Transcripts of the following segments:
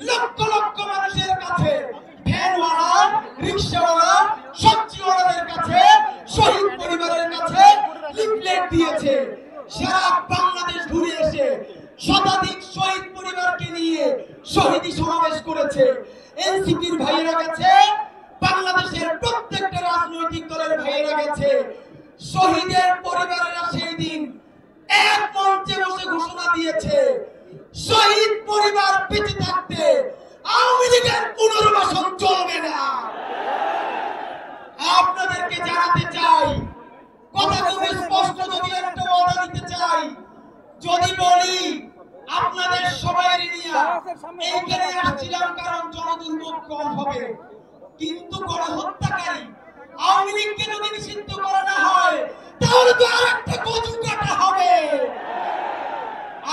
লক্ষ লক্ষ মানুষের কাছে, ভ্যানওয়ালা, রিকশাওয়ালা, সবজিওয়ালাদের কাছে, শহীদ পরিবারের কাছে লিফলেট দিয়েছে। সারা বাংলাদেশ ঘুরে এসে শতাধিক শহীদ পরিবারকে নিয়ে শহীদী সমাবেশ করেছে। এনসিপির ভাইয়েরা গেছে, বাংলাদেশের প্রত্যেকটা রাজনৈতিক দলের ভাইয়েরা গেছে। শহীদের পরিবারেরা সেই দিন এক মঞ্চে বসে ঘোষণা দিয়েছে, শহীদ পরিবার বেঁচে থাকতে আওয়ামী লীগের পুনর্বাসন চলবে না। আপনাদেরকে জানাতে চাই, কথা খুব স্পষ্ট, যদি একটা ওয়াদা দিতে চাই, যদি বলি আপনাদের সবাই নিয়ে এইখানে আসছিলাম কারণ জনদুর্ভোগ কম হবে, কিন্তু গণহত্যাকারী আওয়ামী লীগকে যদি নিষিদ্ধ করা না হয় তাহলে তো আর একটা কচু কাটা হবে।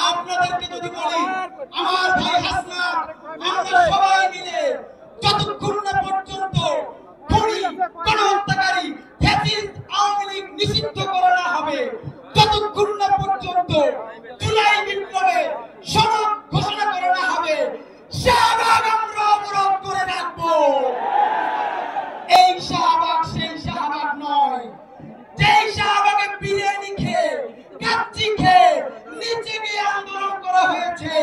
আপনাদেরকে যদি বলি, আমার ভাই হাসনাত, আমরা সবাই মিলে যতক্ষণ না পর্যন্ত খুনি গণহত্যাকারী ফ্যাসিস্ট আওয়ামী লীগ নিষিদ্ধ করা না হবে, ততক্ষণ না পর্যন্ত জুলাই বিপ্লবে সনদ ঘোষণা করা না হবে, শাহবাগ আমরা অবরোধ করে রাখবো। এই শাহবাগ সেই শাহবাগ নয়, যেই শাহবাগে বিরিয়ানি খেয়ে, কাচ্চি খেয়ে নিচে গিয়ে আন্দোলন করা হয়েছে,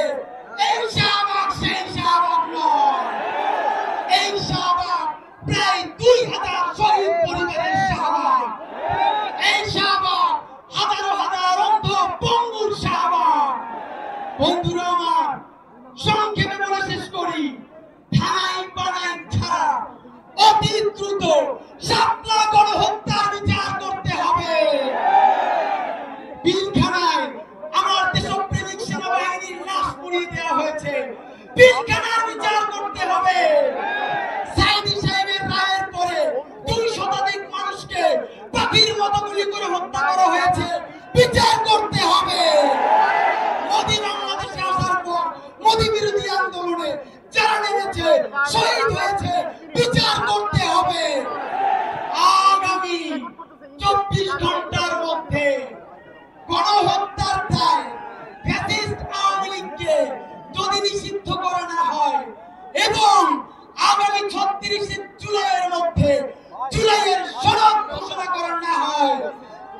এই শাহবাগ সেই শাহবাগ নয়। এই শাহবাগ প্রায় 2000 শহীদ পরিবারের শাহবাগ। এই শাহবাগ হাজারো হাজার অন্ধ পঙ্গুর শাহবাগ। বন্ধুরা আমার, সংক্ষেপে বলে শেষ করি, থানায় পানায় ছাড়া অতি দ্রুত শাপলা গণহত্যার বিচার করতে হবে। পিলখানায় আমার দেশপ্রেমিক সেনাবাহিনীর লাশ পুড়িয়ে দেওয়া হয়েছে, পিলখানার বিচার করতে হবে। সাইদি সাহেবের রায়ের পরে 2 শতাধিক মানুষকে পাখির মতো গুলি করে হত্যা করা হয়েছে, বিচার করতে হবে। মোদি বাংলাদেশে আসার পর মোদি বিরোধী আন্দোলনে যারা নেমেছে, শহীদ হয়েছে, বিচার করতে হবে। আগামী 24 ঘন্টার মধ্যে গণহত্যার দায় ফ্যাসিস্ট আওয়ামী লীগকে যদি নিষিদ্ধ করা না হয় এবং আগামী 36 জুলাইয়ের মধ্যে জুলাইয়ের সনদ ঘোষণা করা না হয়,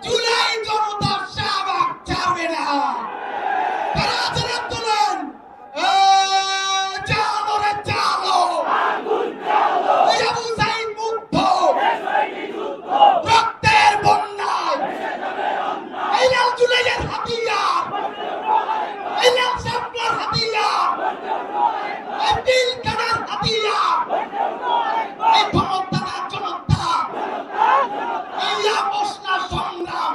জুলাই জনতা শাহবাগ ছাড়বে না। তারা আছেন আন্দোলন, চালো রে চালো, আবু সাইদ মুগ্ধ, রক্তের বন্যায়, এই লাল জুলাইয়ের হাতিয়ার, এই লাল শাপলার হাতিয়ার, এই পিলখানার হাতিয়ার, এই ক্ষমতার জনতা, এই আপোষ না সংগ্রাম,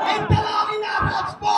এই দালালি না রাজপথ।